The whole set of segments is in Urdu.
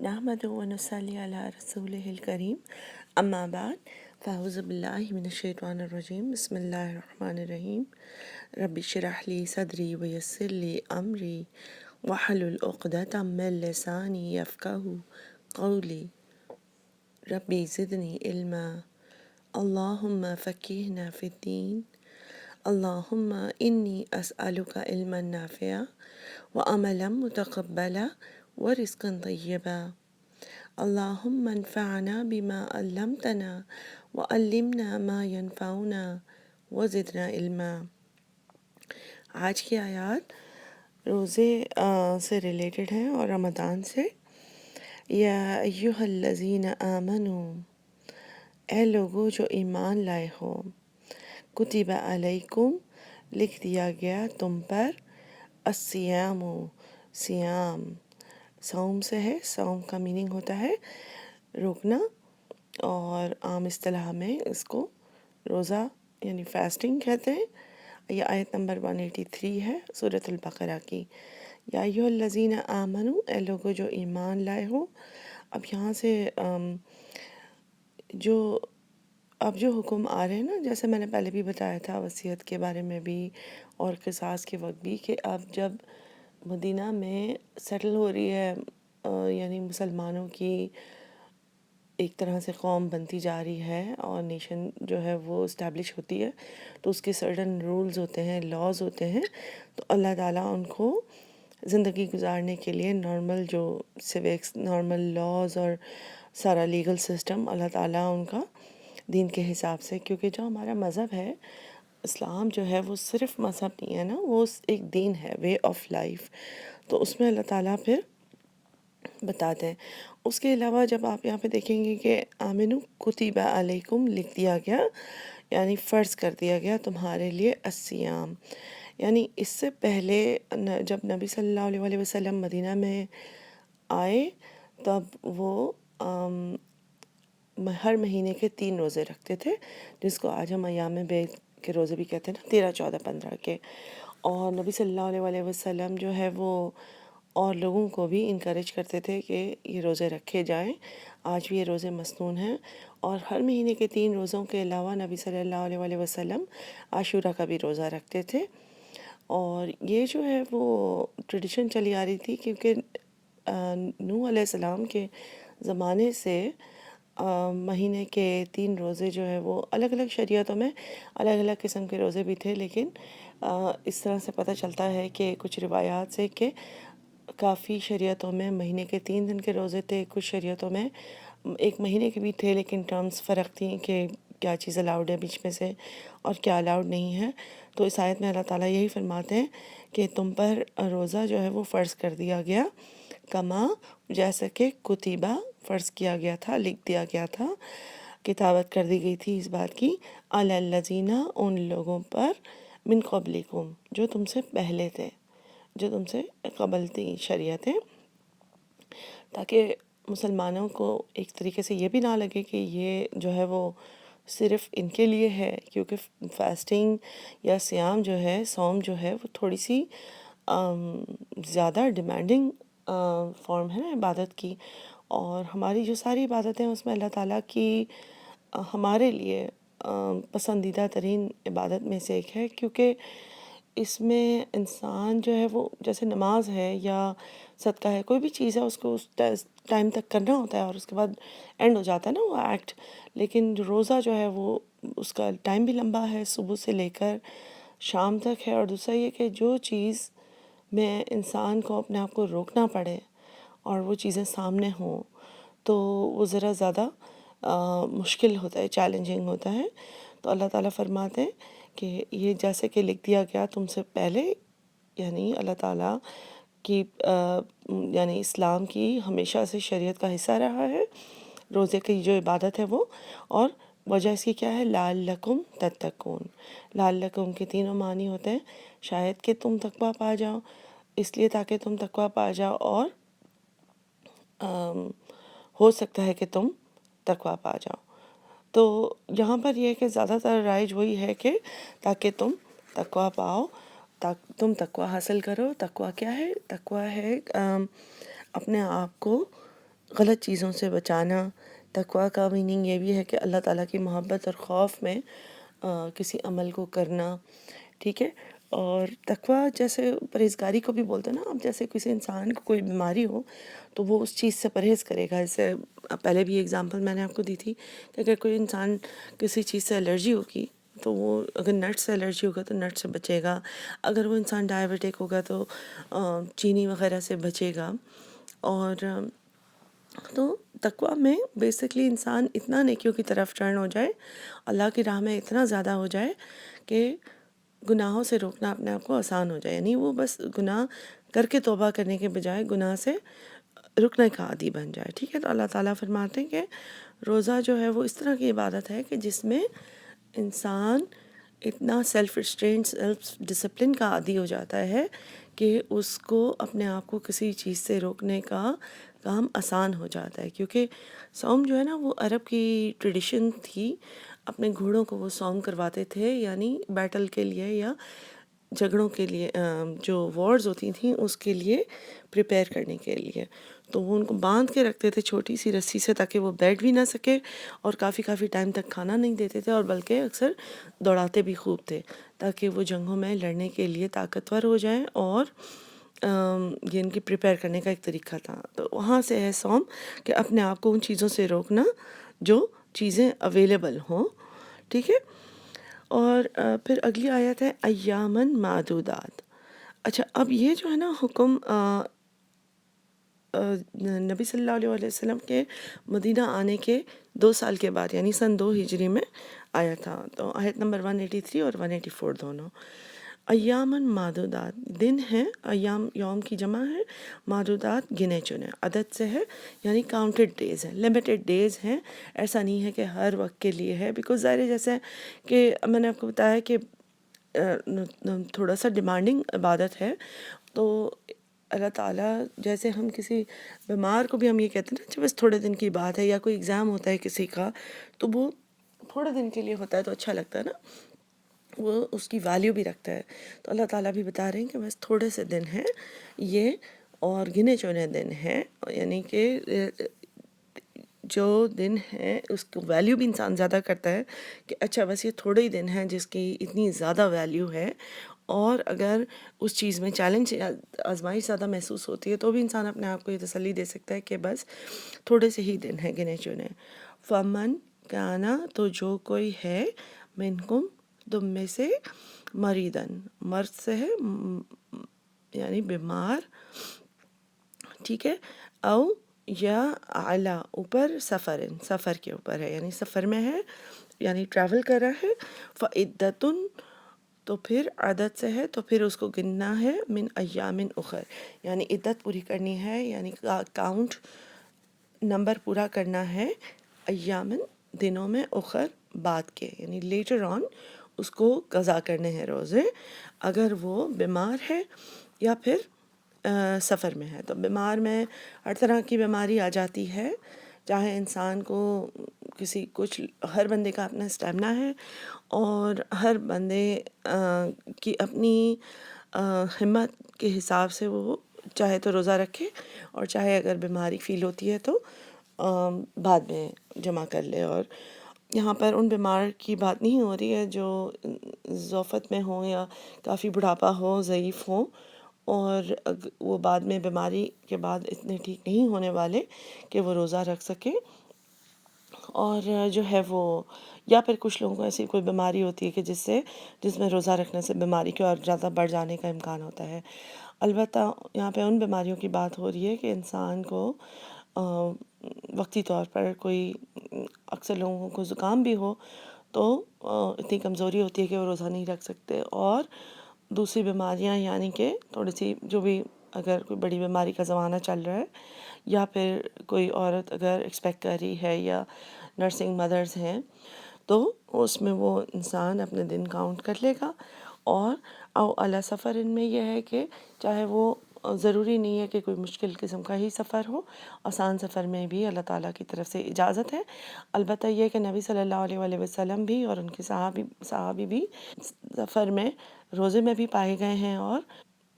نحمد و نصلی علی رسول الکریم اما بعد فاعوذ باللہ من الشیطان الرجیم بسم اللہ الرحمن الرحیم رب اشرح لی صدری ویسر لی امری واحلل عقدۃ من لسانی یفقہوا قولی ربی زدنی علما اللہم فقہنا فی الدین اللہم انی اسألک علما نافعا وعملا متقبلا ورزقا طیبا اللہم انفعنا بما علمتنا وعلمنا ما ینفعنا وزدنا علما۔ آج کی آیات روزے سے ریلیٹڈ ہیں اور رمضان سے۔ یا ایہا الذین آمنوا، اے لوگو جو ایمان لائے ہو، کتب علیکم، لکھ دیا گیا تم پر، الصیام، سیام، صوم سے ہے۔ صوم کا میننگ ہوتا ہے روکنا، اور عام اصطلاح میں اس کو روزہ یعنی فاسٹنگ کہتے ہیں۔ یہ آیت نمبر 183 ہے سورۃ البقرہ کی۔ یا ایھا الذین آمنوا، اے لوگو جو ایمان لائے ہو۔ اب یہاں سے اب جو حکم آ رہے ہیں نا، جیسے میں نے پہلے بھی بتایا تھا وصیت کے بارے میں بھی اور قصاص کے وقت بھی، کہ اب جب مدینہ میں سیٹل ہو رہی ہے یعنی مسلمانوں کی ایک طرح سے قوم بنتی جا رہی ہے اور نیشن جو ہے وہ اسٹیبلش ہوتی ہے، تو اس کے سرٹن رولز ہوتے ہیں، لاز ہوتے ہیں۔ تو اللہ تعالیٰ ان کو زندگی گزارنے کے لیے نارمل جو سوکس، نارمل لاز اور سارا لیگل سسٹم اللہ تعالیٰ ان کا دین کے حساب سے، کیونکہ جو ہمارا مذہب ہے اسلام جو ہے وہ صرف مذہب نہیں ہے نا، وہ ایک دین ہے، وے آف لائف۔ تو اس میں اللہ تعالیٰ پھر بتاتے ہیں۔ اس کے علاوہ جب آپ یہاں پہ دیکھیں گے کہ آمنو کتب علیکم، لکھ دیا گیا یعنی فرض کر دیا گیا تمہارے لیے الصیام، یعنی اس سے پہلے جب نبی صلی اللہ علیہ وسلم مدینہ میں آئے تب وہ ہر مہینے کے 3 روزے رکھتے تھے، جس کو آج ہم ایام بیت کے روزے بھی کہتے ہیں نا، 13، 14، 15 کے۔ اور نبی صلی اللہ علیہ وسلم جو ہے وہ اور لوگوں کو بھی انکریج کرتے تھے کہ یہ روزے رکھے جائیں۔ آج بھی یہ روزے مسنون ہیں، اور ہر مہینے کے 3 روزوں کے علاوہ نبی صلی اللہ علیہ وسلم عاشورہ کا بھی روزہ رکھتے تھے۔ اور یہ جو ہے وہ ٹریڈیشن چلی آ رہی تھی، کیونکہ نوح علیہ السلام کے زمانے سے مہینے کے 3 روزے جو ہے وہ الگ الگ شریعتوں میں الگ الگ قسم کے روزے بھی تھے، لیکن اس طرح سے پتہ چلتا ہے کہ کچھ روایات سے کہ کافی شریعتوں میں مہینے کے 3 دن کے روزے تھے، کچھ شریعتوں میں ایک مہینے کے بھی تھے، لیکن ٹرمز فرق تھیں کہ کیا چیز الاؤڈ ہے بیچ میں سے اور کیا الاؤڈ نہیں ہے۔ تو اس آیت میں اللہ تعالیٰ یہی فرماتے ہیں کہ تم پر روزہ جو ہے وہ فرض کر دیا گیا، کما، جیسا کہ کتبہ، فرض کیا گیا تھا، لکھ دیا گیا تھا، کتابت کر دی گئی تھی اس بات کی، علی الذین، ان لوگوں پر، من قبلکم، جو تم سے پہلے تھے، جو تم سے قبل تھی شریعتیں، تاکہ مسلمانوں کو ایک طریقے سے یہ بھی نہ لگے کہ یہ جو ہے وہ صرف ان کے لیے ہے، کیونکہ فاسٹنگ یا سیام جو ہے، صوم جو ہے، وہ تھوڑی سی زیادہ ڈیمانڈنگ فارم ہے عبادت کی، اور ہماری جو ساری عبادتیں اس میں اللہ تعالیٰ کی ہمارے لیے پسندیدہ ترین عبادت میں سے ایک ہے، کیونکہ اس میں انسان جو ہے وہ جیسے نماز ہے یا صدقہ ہے، کوئی بھی چیز ہے، اس کو اس ٹائم تک کرنا ہوتا ہے اور اس کے بعد اینڈ ہو جاتا ہے نا وہ ایکٹ۔ لیکن جو روزہ جو ہے وہ اس کا ٹائم بھی لمبا ہے، صبح سے لے کر شام تک ہے، اور دوسرا یہ کہ جو چیز میں انسان کو اپنے آپ کو روکنا پڑے اور وہ چیزیں سامنے ہوں تو وہ ذرا زیادہ مشکل ہوتا ہے، چیلنجنگ ہوتا ہے۔ تو اللہ تعالیٰ فرماتے ہیں کہ یہ جیسے کہ لکھ دیا گیا تم سے پہلے، یعنی اللہ تعالیٰ کی یعنی اسلام کی ہمیشہ سے شریعت کا حصہ رہا ہے روزے کی جو عبادت ہے وہ، اور وجہ اس کی کیا ہے، لعلکم تتقون۔ لعلکم کے تینوں معنی ہوتے ہیں، شاید کہ تم تقویٰ پا جاؤ، اس لیے تاکہ تم تقویٰ پا جاؤ، اور ہو سکتا ہے کہ تم تقویٰ پا جاؤ۔ تو یہاں پر یہ ہے کہ زیادہ تر رائج وہی ہے کہ تاکہ تم تقویٰ پاؤ، تم تقویٰ حاصل کرو۔ تقویٰ کیا ہے؟ تقویٰ ہے اپنے آپ کو غلط چیزوں سے بچانا. تقویٰ کا میننگ یہ بھی ہے کہ اللہ تعالیٰ کی محبت اور خوف میں کسی عمل کو کرنا. ٹھیک ہے. اور تقویٰ جیسے پرہیزگاری کو بھی بولتے ہیں نا. اب جیسے کسی انسان کو کوئی بیماری ہو تو وہ اس چیز سے پرہیز کرے گا. اس سے پہلے بھی ایگزامپل میں نے آپ کو دی تھی کہ اگر کوئی انسان کسی چیز سے الرجی ہوگی تو وہ اگر نٹ سے الرجی ہوگا تو نٹ سے بچے گا. اگر وہ انسان ڈائبٹک ہوگا تو چینی وغیرہ سے بچے گا. اور تو تقویٰ میں بیسکلی انسان اتنا نیکیوں کی طرف ٹرن ہو جائے, اللہ کی راہ میں اتنا زیادہ ہو جائے کہ گناہوں سے روکنا اپنے آپ کو آسان ہو جائے. یعنی وہ بس گناہ کر کے توبہ کرنے کے بجائے گناہ سے رکنے کا عادی بن جائے. ٹھیک ہے. تو اللہ تعالیٰ فرماتے ہیں کہ روزہ جو ہے وہ اس طرح کی عبادت ہے کہ جس میں انسان اتنا سیلف ریسٹرینٹ, سیلف ڈسپلن کا عادی ہو جاتا ہے کہ اس کو اپنے آپ کو کسی چیز سے روکنے کا کام آسان ہو جاتا ہے. کیونکہ صوم جو ہے نا وہ عرب کی ٹریڈیشن تھی. اپنے گھوڑوں کو وہ صوم کرواتے تھے, یعنی بیٹل کے لیے یا جھگڑوں کے لیے, جو وارز ہوتی تھیں اس کے لیے پریپیئر کرنے کے لیے. تو وہ ان کو باندھ کے رکھتے تھے چھوٹی سی رسی سے تاکہ وہ بیٹھ بھی نہ سکے, اور کافی ٹائم تک کھانا نہیں دیتے تھے, اور بلکہ اکثر دوڑاتے بھی خوب تھے تاکہ وہ جنگوں میں لڑنے کے لیے طاقتور ہو جائیں. اور یہ ان کی پریپیئر کرنے کا ایک طریقہ تھا. تو وہاں سے ہے صوم کہ اپنے آپ کو ان چیزوں سے روکنا جو چیزیں اویلیبل ہوں. ٹھیک ہے. اور پھر اگلی آیت ہے ایامن معدودات. اچھا, اب یہ جو ہے نا حکم نبی صلی اللہ علیہ وسلم کے مدینہ آنے کے 2 سال کے بعد یعنی سن 2 ہجری میں آیا تھا. تو آیت نمبر 183 اور 184 دونوں. ایامن معدودات, دن ہیں, ایام یوم کی جمع ہے, معدودات گنے چنے, عدد سے ہے یعنی کاؤنٹڈ ڈیز ہیں, لمیٹڈ ڈیز ہیں. ایسا نہیں ہے کہ ہر وقت کے لیے ہے, بیکاز ظاہر ہے جیسے کہ میں نے آپ کو بتایا کہ تھوڑا سا ڈیمانڈنگ عبادت ہے. تو اللہ تعالیٰ جیسے ہم کسی بیمار کو بھی ہم یہ کہتے ہیں نا بس تھوڑے دن کی بات ہے, یا کوئی ایگزام ہوتا ہے کسی کا تو وہ تھوڑے دن کے لیے ہوتا ہے تو اچھا لگتا ہے نا, وہ اس کی ویلیو بھی رکھتا ہے. تو اللہ تعالیٰ بھی بتا رہے ہیں کہ بس تھوڑے سے دن ہیں یہ, اور گنے چنے دن ہیں. یعنی کہ جو دن ہے اس کو ویلیو بھی انسان زیادہ کرتا ہے کہ اچھا بس یہ تھوڑے ہی دن ہیں جس کی اتنی زیادہ ویلیو ہے. اور اگر اس چیز میں چیلنج یا آزمائش زیادہ محسوس ہوتی ہے تو بھی انسان اپنے آپ کو یہ تسلی دے سکتا ہے کہ بس تھوڑے سے ہی دن ہیں گنے چنے. فمن کانا, تو جو کوئی ہے, منکم, تم میں سے, مریدن, مرض سے ہے یعنی بیمار. ٹھیک ہے. او یا اعلیٰ, اوپر, سفرن, سفر کے اوپر ہے یعنی سفر میں ہے یعنی ٹریول کر رہا ہے. فعدتن, تو پھر عدد سے ہے تو پھر اس کو گننا ہے, من ایامن اخر, یعنی عدت پوری کرنی ہے, یعنی کاؤنٹ نمبر پورا کرنا ہے, ایامن دنوں میں, اخر بعد کے, یعنی لیٹر آن اس کو قضا کرنے ہیں روزے اگر وہ بیمار ہے یا پھر سفر میں ہے. تو بیمار میں ہر طرح کی بیماری آ جاتی ہے, چاہے انسان کو ہر بندے کا اپنا اسٹیمنا ہے, اور ہر بندے کی اپنی ہمت کے حساب سے وہ چاہے تو روزہ رکھے, اور چاہے اگر بیماری فیل ہوتی ہے تو بعد میں جمع کر لے. اور یہاں پر ان بیمار کی بات نہیں ہو رہی ہے جو ضعفت میں ہوں یا کافی بڑھاپا ہو, ضعیف ہوں, اور وہ بعد میں بیماری کے بعد اتنے ٹھیک نہیں ہونے والے کہ وہ روزہ رکھ سکیں. اور جو ہے وہ, یا پھر کچھ لوگوں کو ایسی کوئی بیماری ہوتی ہے کہ جس میں روزہ رکھنے سے بیماری کے اور زیادہ بڑھ جانے کا امکان ہوتا ہے. البتہ یہاں پہ ان بیماریوں کی بات ہو رہی ہے کہ انسان کو وقتی طور پر کوئی, اکثر لوگوں کو زکام بھی ہو تو اتنی کمزوری ہوتی ہے کہ وہ روزہ نہیں رکھ سکتے. اور دوسری بیماریاں یعنی کہ تھوڑی سی جو بھی, اگر کوئی بڑی بیماری کا زمانہ چل رہا ہے, یا پھر کوئی عورت اگر ایکسپیکٹ کر رہی ہے, یا نرسنگ مدرز ہیں, تو اس میں وہ انسان اپنے دن کاؤنٹ کر لے گا. اور او علی سفر, ان میں یہ ہے کہ چاہے وہ ضروری نہیں ہے کہ کوئی مشکل قسم کا ہی سفر ہو, آسان سفر میں بھی اللہ تعالیٰ کی طرف سے اجازت ہے. البتہ یہ کہ نبی صلی اللہ علیہ وسلم بھی اور ان کے صحابی بھی سفر میں روزے میں بھی پائے گئے ہیں, اور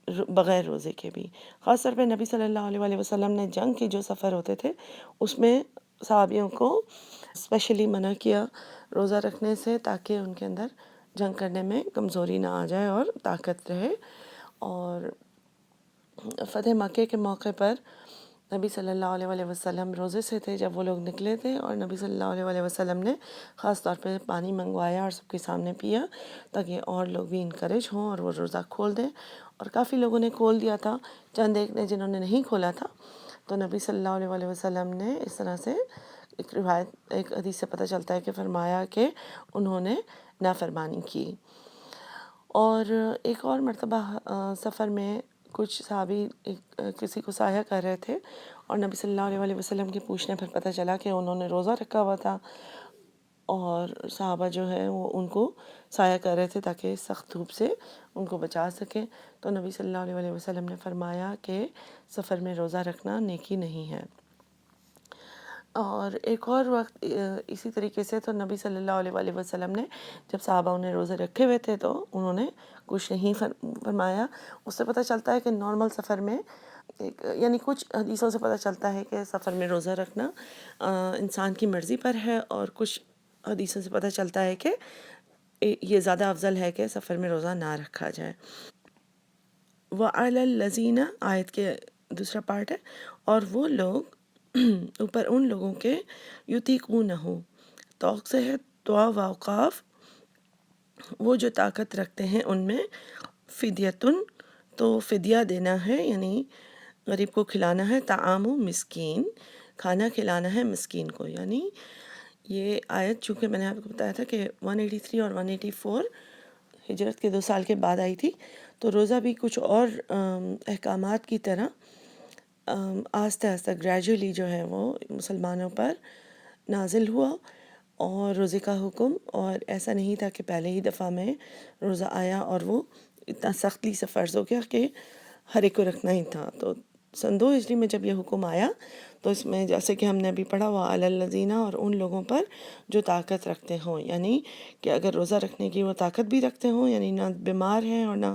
بغیر روزے کے بھی. خاص طور پہ نبی صلی اللہ علیہ وآلہ وسلم نے جنگ کے جو سفر ہوتے تھے اس میں صحابیوں کو اسپیشلی منع کیا روزہ رکھنے سے، تاکہ ان کے اندر جنگ کرنے میں کمزوری نہ آ جائے اور طاقت رہے. اور فتح مکہ کے موقع پر نبی صلی اللہ علیہ وآلہ وسلم روزے سے تھے جب وہ لوگ نکلے تھے، اور نبی صلی اللہ علیہ وآلہ وسلم نے خاص طور پہ پانی منگوایا اور سب کے سامنے پیا تاکہ اور لوگ بھی انکریج ہوں اور وہ روزہ کھول دیں. اور کافی لوگوں نے کھول دیا تھا، چند ایک نے جنہوں نے نہیں کھولا تھا. تو نبی صلی اللہ علیہ وآلہ وسلم نے اس طرح سے ایک روایت، ایک حدیث سے پتہ چلتا ہے کہ فرمایا کہ انہوں نے نافرمانی کی. اور ایک اور مرتبہ سفر میں کچھ صحابی کسی کو سایہ کر رہے تھے، اور نبی صلی اللہ علیہ وآلہ وسلم کے پوچھنے پر پتہ چلا کہ انہوں نے روزہ رکھا ہوا تھا، اور صحابہ جو ہے وہ ان کو سایہ کر رہے تھے تاکہ سخت دھوپ سے ان کو بچا سکیں. تو نبی صلی اللہ علیہ وآلہ وسلم نے فرمایا کہ سفر میں روزہ رکھنا نیکی نہیں ہے. اور ایک اور وقت اسی طریقے سے تو نبی صلی اللہ علیہ وآلہ وسلم نے جب صحابہ انہیں روزے رکھے ہوئے تھے تو انہوں نے کچھ نہیں فرمایا. اس سے پتہ چلتا ہے کہ نارمل سفر میں یعنی کچھ حدیثوں سے پتہ چلتا ہے کہ سفر میں روزہ رکھنا انسان کی مرضی پر ہے، اور کچھ حدیثوں سے پتہ چلتا ہے کہ یہ زیادہ افضل ہے کہ سفر میں روزہ نہ رکھا جائے. وَعَلَى الَّذِينَ آیت کے دوسرا پارٹ ہے، اور وہ لوگ اوپر ان لوگوں کے یطیقونہ، توق سے ہے توا واقاف، وہ جو طاقت رکھتے ہیں ان میں، فدیتن، تو فدیہ دینا ہے، یعنی غریب کو کھلانا ہے، طعام مسکین، کھانا کھلانا ہے مسکین کو. یعنی یہ آیت چونکہ میں نے آپ کو بتایا تھا کہ 183 اور 184 ہجرت کے 2 سال کے بعد آئی تھی، تو روزہ بھی کچھ اور احکامات کی طرح آہستہ آہستہ گریجولی جو ہے وہ مسلمانوں پر نازل ہوا. اور روزے کا حکم، اور ایسا نہیں تھا کہ پہلے ہی دفعہ میں روزہ آیا اور وہ اتنا سختی سے فرض ہو گیا کہ ہر ایک کو رکھنا ہی تھا. تو سن 2 ہجری میں جب یہ حکم آیا تو اس میں جیسے کہ ہم نے ابھی پڑھا ہوا علی الذین، اور ان لوگوں پر جو طاقت رکھتے ہوں، یعنی کہ اگر روزہ رکھنے کی وہ طاقت بھی رکھتے ہوں، یعنی نہ بیمار ہیں اور نہ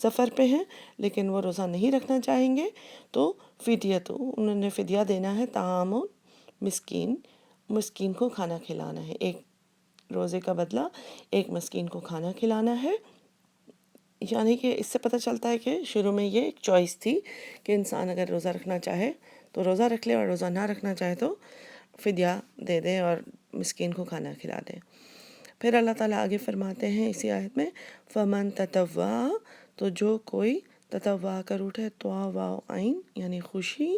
سفر پہ ہیں لیکن وہ روزہ نہیں رکھنا چاہیں گے، تو فدیت، انہوں نے فدیہ دینا ہے، طعام مسکین، مسکین کو کھانا کھلانا ہے، ایک روزے کا بدلہ ایک مسکین کو کھانا کھلانا ہے. یعنی کہ اس سے پتہ چلتا ہے کہ شروع میں یہ ایک چوائس تھی کہ انسان اگر روزہ رکھنا چاہے تو روزہ رکھ لے، اور روزہ نہ رکھنا چاہے تو فدیہ دے دے اور مسکین کو کھانا کھلا دے. پھر اللہ تعالیٰ آگے فرماتے ہیں اسی آیت میں، فمن تطوع، تو جو کوئی تطوع کر اٹھے، توا واو عین یعنی خوشی،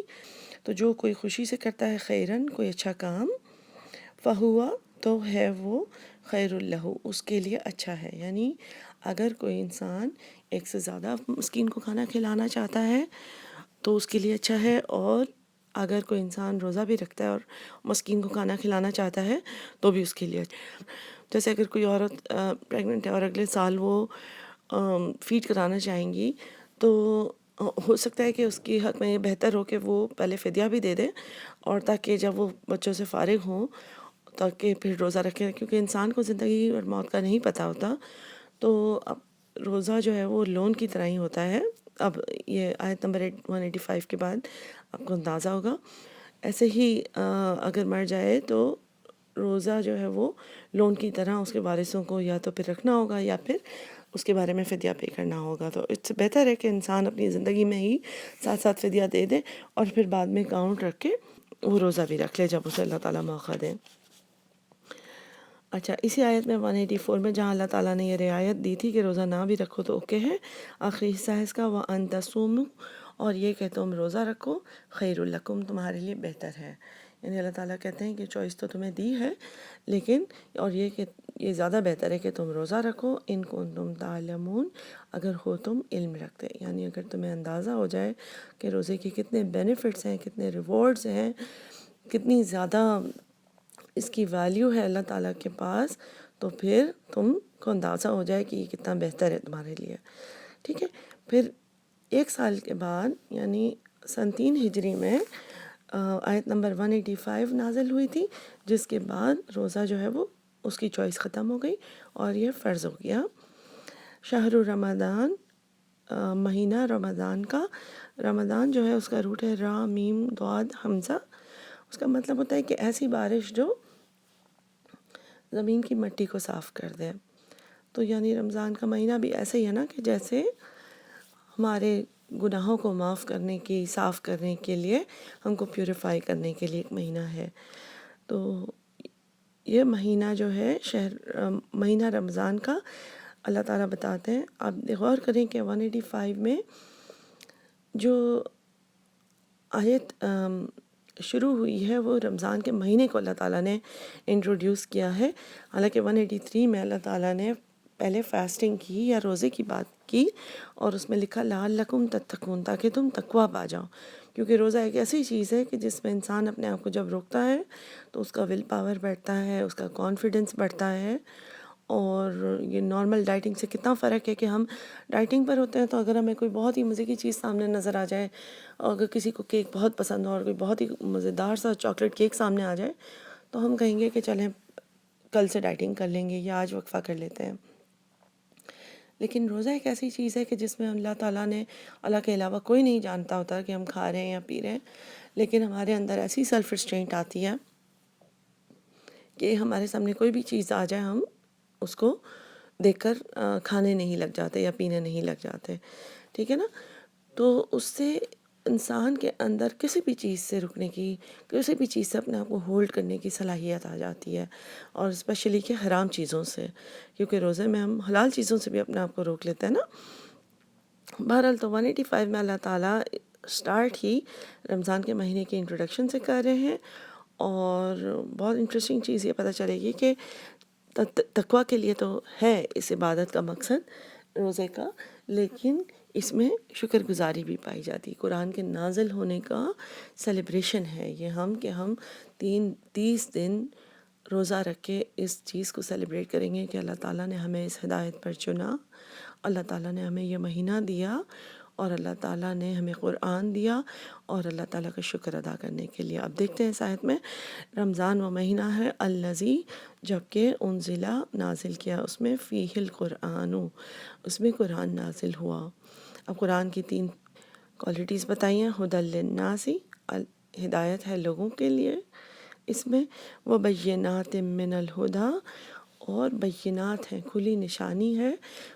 تو جو کوئی خوشی سے کرتا ہے خیرن، کوئی اچھا کام، فہوا، تو ہے وہ خیر لہ، اس کے لیے اچھا ہے. یعنی اگر کوئی انسان ایک سے زیادہ مسکین کو کھانا کھلانا چاہتا ہے تو اس کے لیے اچھا ہے، اور اگر کوئی انسان روزہ بھی رکھتا ہے اور مسکین کو کھانا کھلانا چاہتا ہے تو بھی اس کے لیے اچھا. جیسے اگر کوئی عورت پریگننٹ ہے اور اگلے سال وہ فیڈ کرانا چاہیں گی تو ہو سکتا ہے کہ اس کی حق میں یہ بہتر ہو کہ وہ پہلے فدیہ بھی دے دے، اور تاکہ جب وہ بچوں سے فارغ ہوں تاکہ پھر روزہ رکھیں، کیونکہ انسان کو زندگی اور موت کا نہیں پتہ ہوتا. تو اب روزہ جو ہے وہ لون کی طرح ہی ہوتا ہے. اب یہ آیت نمبر 185 کے بعد آپ کو اندازہ ہوگا. ایسے ہی اگر مر جائے تو روزہ جو ہے وہ لون کی طرح اس کے وارثوں کو یا تو پھر رکھنا ہوگا یا پھر اس کے بارے میں فدیہ پے کرنا ہوگا. تو اس سے بہتر ہے کہ انسان اپنی زندگی میں ہی ساتھ ساتھ فدیہ دے دے اور پھر بعد میں اکاؤنٹ رکھ کے وہ روزہ بھی رکھ لے جب اسے اللہ تعالیٰ موقع دے. اچھا، اسی آیت میں 184 میں جہاں اللہ تعالیٰ نے یہ رعایت دی تھی کہ روزہ نہ بھی رکھو تو اوکے ہے، آخری حصہ ہے اس کا، وَأَن تَصُومُوا، اور یہ کہ تم روزہ رکھو، خیر لکم، تمہارے لیے بہتر ہے. یعنی اللہ تعالیٰ کہتے ہیں کہ چوائس تو تمہیں دی ہے لیکن، اور یہ کہ یہ زیادہ بہتر ہے کہ تم روزہ رکھو، ان کنتم تعلمون، اگر ہو تم علم رکھتے. یعنی اگر تمہیں اندازہ ہو جائے کہ روزے کے کتنے بینیفٹس ہیں، کتنے ریوارڈز ہیں، کتنی زیادہ اس کی ویلیو ہے اللہ تعالیٰ کے پاس، تو پھر تم کو اندازہ ہو جائے کہ یہ کتنا بہتر ہے تمہارے لیے. ٹھیک ہے. پھر 1 سال کے بعد یعنی سن 3 ہجری میں آیت نمبر 185 نازل ہوئی تھی، جس کے بعد روزہ جو ہے وہ اس کی چوائس ختم ہو گئی اور یہ فرض ہو گیا. شہر رمضان مہینہ رمضان کا، رمضان جو ہے اس کا روٹ ہے را میم ضاد حمزہ، اس کا مطلب ہوتا ہے کہ ایسی بارش جو زمین کی مٹی کو صاف کر دے. تو یعنی رمضان کا مہینہ بھی ایسے ہی ہے نا کہ جیسے ہمارے گناہوں کو معاف کرنے کی، صاف کرنے کے لیے، ہم کو پیوریفائی کرنے کے لیے ایک مہینہ ہے. تو یہ مہینہ جو ہے مہینہ رمضان کا اللہ تعالیٰ بتاتے ہیں. آپ غور کریں کہ 185 میں جو آیت شروع ہوئی ہے وہ رمضان کے مہینے کو اللہ تعالیٰ نے انٹروڈیوس کیا ہے. حالانکہ 183 میں اللہ تعالیٰ نے پہلے فاسٹنگ کی یا روزے کی بات کی، اور اس میں لکھا لعلکم تتقون، تاکہ تم تقویٰ پا جاؤ. کیونکہ روزہ ایک ایسی چیز ہے کہ جس میں انسان اپنے آپ کو جب روکتا ہے تو اس کا ول پاور بڑھتا ہے، اس کا کانفیڈنس بڑھتا ہے. اور یہ نارمل ڈائٹنگ سے کتنا فرق ہے کہ ہم ڈائٹنگ پر ہوتے ہیں تو اگر ہمیں کوئی بہت ہی مزے کی چیز سامنے نظر آ جائے، اور اگر کسی کو کیک بہت پسند ہو اور کوئی بہت ہی مزیدار سا چاکلیٹ کیک سامنے آ جائے تو ہم کہیں گے کہ چلیں کل سے ڈائٹنگ کر لیں گے یا آج وقفہ کر لیتے ہیں. لیکن روزہ ایک ایسی چیز ہے کہ جس میں اللہ تعالیٰ نے، اللہ کے علاوہ کوئی نہیں جانتا ہوتا کہ ہم کھا رہے ہیں یا پی رہے ہیں، لیکن ہمارے اندر ایسی سیلف ریسٹرینٹ آتی ہے کہ ہمارے سامنے کوئی بھی چیز آ جائے ہم اس کو دیکھ کر کھانے نہیں لگ جاتے یا پینے نہیں لگ جاتے. ٹھیک ہے نا؟ تو اس سے انسان کے اندر کسی بھی چیز سے رکنے کی، کسی بھی چیز سے اپنے آپ کو ہولڈ کرنے کی صلاحیت آ جاتی ہے، اور اسپیشلی کہ حرام چیزوں سے، کیونکہ روزے میں ہم حلال چیزوں سے بھی اپنے آپ کو روک لیتے ہیں نا. بہرحال تو 185 میں اللہ تعالیٰ سٹارٹ ہی رمضان کے مہینے کی انٹروڈکشن سے کر رہے ہیں. اور بہت انٹرسٹنگ چیز یہ پتہ چلے گی کہ تقویٰ کے لیے تو ہے اس عبادت کا مقصد روزے کا، لیکن اس میں شکر گزاری بھی پائی جاتی. قرآن کے نازل ہونے کا سیلیبریشن ہے یہ، کہ ہم 30 دن روزہ رکھ کے اس چیز کو سیلیبریٹ کریں گے کہ اللہ تعالیٰ نے ہمیں اس ہدایت پر چنا، اللہ تعالیٰ نے ہمیں یہ مہینہ دیا، اور اللہ تعالیٰ نے ہمیں قرآن دیا، اور اللہ تعالیٰ کا شکر ادا کرنے کے لیے. اب دیکھتے ہیں اس آیت میں، رمضان وہ مہینہ ہے الذی، جبکہ انزلہ نازل کیا اس میں، فیہ القرآن، اس میں قرآن نازل ہوا. اب قرآن کی 3 کوالٹیز بتائی ہیں. ھدی للناس، ہدایت ہے لوگوں کے لیے اس میں، وبینات من الہدی، اور بینات ہیں، کھلی نشانی ہے،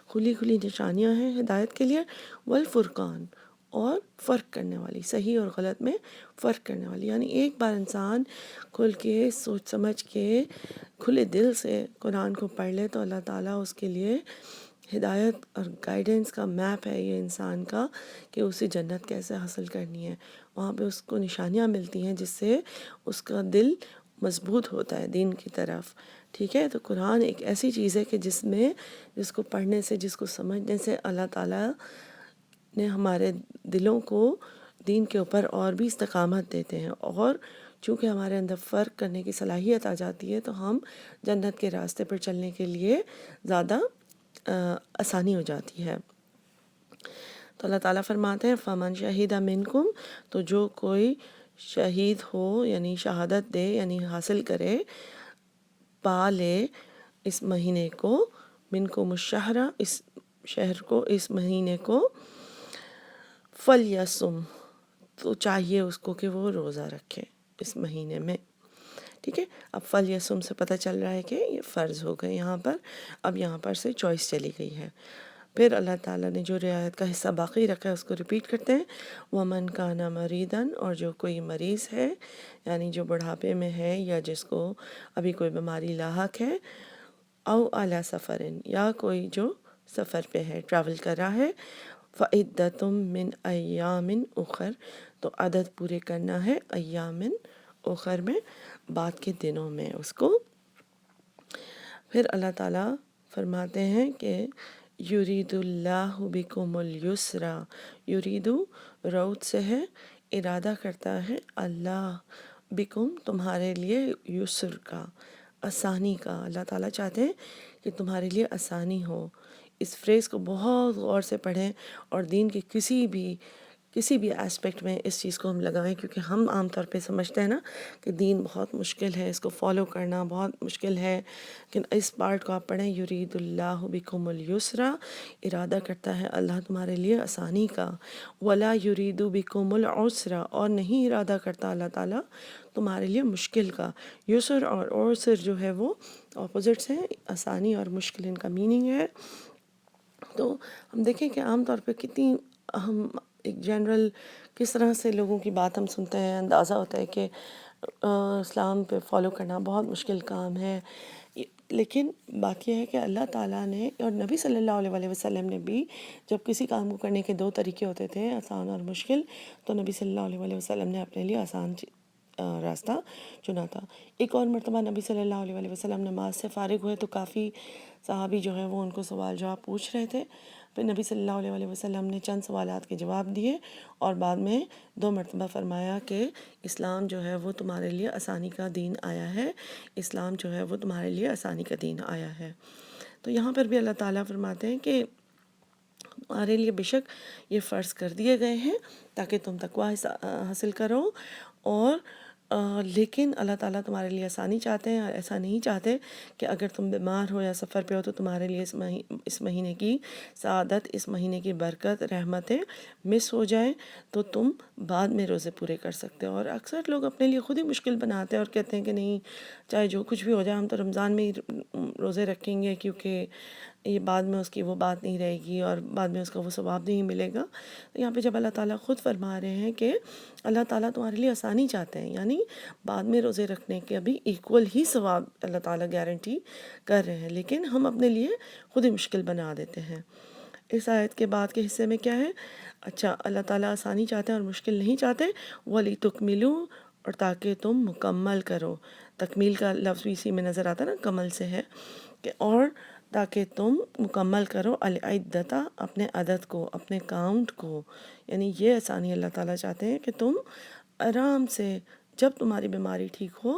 کھلی نشانیاں ہیں ہدایت کے لیے، والفرقان، اور فرق کرنے والی، صحیح اور غلط میں فرق کرنے والی. یعنی ایک بار انسان کھل کے سوچ سمجھ کے کھلے دل سے قرآن کو پڑھ لے تو اللہ تعالیٰ اس کے لیے ہدایت اور گائیڈنس کا میپ ہے یہ انسان کا، کہ اسے جنت کیسے حاصل کرنی ہے. وہاں پہ اس کو نشانیاں ملتی ہیں جس سے اس کا دل مضبوط ہوتا ہے دین کی طرف. ٹھیک ہے؟ تو قرآن ایک ایسی چیز ہے کہ جس کو پڑھنے سے، جس کو سمجھنے سے اللہ تعالیٰ نے ہمارے دلوں کو دین کے اوپر اور بھی استقامت دیتے ہیں، اور چونکہ ہمارے اندر فرق کرنے کی صلاحیت آ جاتی ہے تو ہم جنت کے راستے پر چلنے کے لیے زیادہ آسانی ہو جاتی ہے. تو اللہ تعالیٰ فرماتے ہیں فمن شہید منکم، تو جو کوئی شہید ہو یعنی شہادت دے، یعنی حاصل کرے، پا لے اس مہینے کو، منکم الشہر، اس شہر کو، اس مہینے کو، فلیصم، تو چاہیے اس کو کہ وہ روزہ رکھے اس مہینے میں. ٹھیک ہے؟ اب فلیصم سے پتہ چل رہا ہے کہ یہ فرض ہو گئے یہاں پر، اب یہاں پر سے چوائس چلی گئی ہے. پھر اللہ تعالیٰ نے جو رعایت کا حصہ باقی رکھا ہے اس کو ریپیٹ کرتے ہیں. وَمَنْ كَانَ مَرِيضًا، اور جو کوئی مریض ہے، یعنی جو بڑھاپے میں ہے یا جس کو ابھی کوئی بیماری لاحق ہے، او علی سفر، یا کوئی جو سفر پہ ہے، ٹریول کر رہا ہے، فعدۃ من ایام اخر، تو عدد پورے کرنا ہے ایام اخر میں، بعد کے دنوں میں اس کو. پھر اللہ تعالیٰ فرماتے ہیں کہ یرید اللہ بکم الیسر، یریدو روت سے ہے، ارادہ کرتا ہے اللہ، بکم تمہارے لیے، یسر کا، آسانی کا. اللہ تعالیٰ چاہتے ہیں کہ تمہارے لیے آسانی ہو. اس فریز کو بہت غور سے پڑھیں اور دین کے کسی بھی کسی بھی اسپیکٹ میں اس چیز کو ہم لگائیں، کیونکہ ہم عام طور پہ سمجھتے ہیں نا کہ دین بہت مشکل ہے، اس کو فالو کرنا بہت مشکل ہے، لیکن اس پارٹ کو آپ پڑھیں، یرید اللہ بکم الیسرا، ارادہ کرتا ہے اللہ تمہارے لیے آسانی کا، ولا یرید بکم العسرا، اور نہیں ارادہ کرتا اللہ تعالیٰ تمہارے لیے مشکل کا۔ یسر اور عسر جو ہے وہ اپوزٹس ہیں، آسانی اور مشکل ان کا میننگ ہے۔ تو ہم دیکھیں کہ عام طور پہ کتنی ہم ایک جنرل کس طرح سے لوگوں کی بات ہم سنتے ہیں، اندازہ ہوتا ہے کہ اسلام پہ فالو کرنا بہت مشکل کام ہے، لیکن بات یہ ہے کہ اللہ تعالیٰ نے اور نبی صلی اللہ علیہ وآلہ وسلم نے بھی جب کسی کام کو کرنے کے دو طریقے ہوتے تھے، آسان اور مشکل، تو نبی صلی اللہ علیہ وآلہ وسلم نے اپنے لیے آسان راستہ چنا تھا۔ ایک اور مرتبہ نبی صلی اللہ علیہ وآلہ وسلم نماز سے فارغ ہوئے تو کافی صحابی جو ہیں وہ ان کو سوال جواب پوچھ رہے تھے، پھر نبی صلی اللہ علیہ وآلہ وسلم نے چند سوالات کے جواب دیے اور بعد میں 2 مرتبہ فرمایا کہ اسلام جو ہے وہ تمہارے لیے آسانی کا دین آیا ہے، اسلام جو ہے وہ تمہارے لیے آسانی کا دین آیا ہے۔ تو یہاں پر بھی اللہ تعالیٰ فرماتے ہیں کہ تمہارے لیے بے شک یہ فرض کر دیے گئے ہیں تاکہ تم تقوی حاصل کرو، اور لیکن اللہ تعالیٰ تمہارے لیے آسانی چاہتے ہیں، اور ایسا نہیں چاہتے کہ اگر تم بیمار ہو یا سفر پہ ہو تو تمہارے لیے اس مہینے کی سعادت، اس مہینے کی برکت، رحمتیں مس ہو جائیں تو تم بعد میں روزے پورے کر سکتے ہو۔ اور اکثر لوگ اپنے لیے خود ہی مشکل بناتے ہیں اور کہتے ہیں کہ نہیں، چاہے جو کچھ بھی ہو جائے ہم تو رمضان میں ہی روزے رکھیں گے، کیونکہ یہ بعد میں اس کی وہ بات نہیں رہے گی اور بعد میں اس کا وہ ثواب نہیں ملے گا۔ تو یہاں پہ جب اللہ تعالیٰ خود فرما رہے ہیں کہ اللہ تعالیٰ تمہارے لیے آسانی چاہتے ہیں، یعنی بعد میں روزے رکھنے کے ابھی ایکول ہی ثواب اللہ تعالیٰ گارنٹی کر رہے ہیں، لیکن ہم اپنے لیے خود ہی مشکل بنا دیتے ہیں۔ اس آیت کے بعد کے حصے میں کیا ہے؟ اچھا، اللہ تعالیٰ آسانی چاہتے ہیں اور مشکل نہیں چاہتے، وَلِتُکْمِلُوا، اور تاکہ تم مکمل کرو۔ تکمیل کا لفظ بھی اسی میں نظر آتا ہے نا، کمل سے ہے، کہ اور تاکہ تم مکمل کرو العدۃ، اپنے عدد کو، اپنے کاؤنٹ کو، یعنی یہ آسانی اللہ تعالیٰ چاہتے ہیں کہ تم آرام سے جب تمہاری بیماری ٹھیک ہو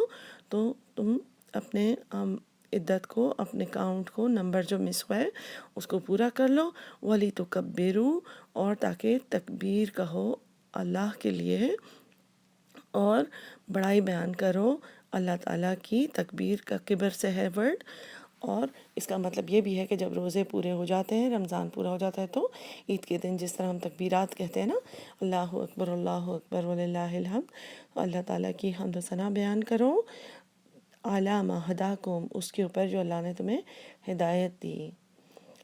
تو تم اپنے عدت کو، اپنے کاؤنٹ کو، نمبر جو مس ہوا ہے اس کو پورا کر لو، وَلِتُکَبِّرُوا، اور تاکہ تکبیر کہو اللہ کے لیے اور بڑائی بیان کرو اللہ تعالیٰ کی۔ تکبیر کا کبر سے ہے ورڈ، اور اس کا مطلب یہ بھی ہے کہ جب روزے پورے ہو جاتے ہیں، رمضان پورا ہو جاتا ہے تو عید کے دن جس طرح ہم تکبیرات کہتے ہیں نا، اللہ اکبر وللہ الحمد، اللہ تعالیٰ کی حمد و ثنا بیان کرو، اعلیٰ ما ہداکم، اس کے اوپر جو اللہ نے تمہیں ہدایت دی،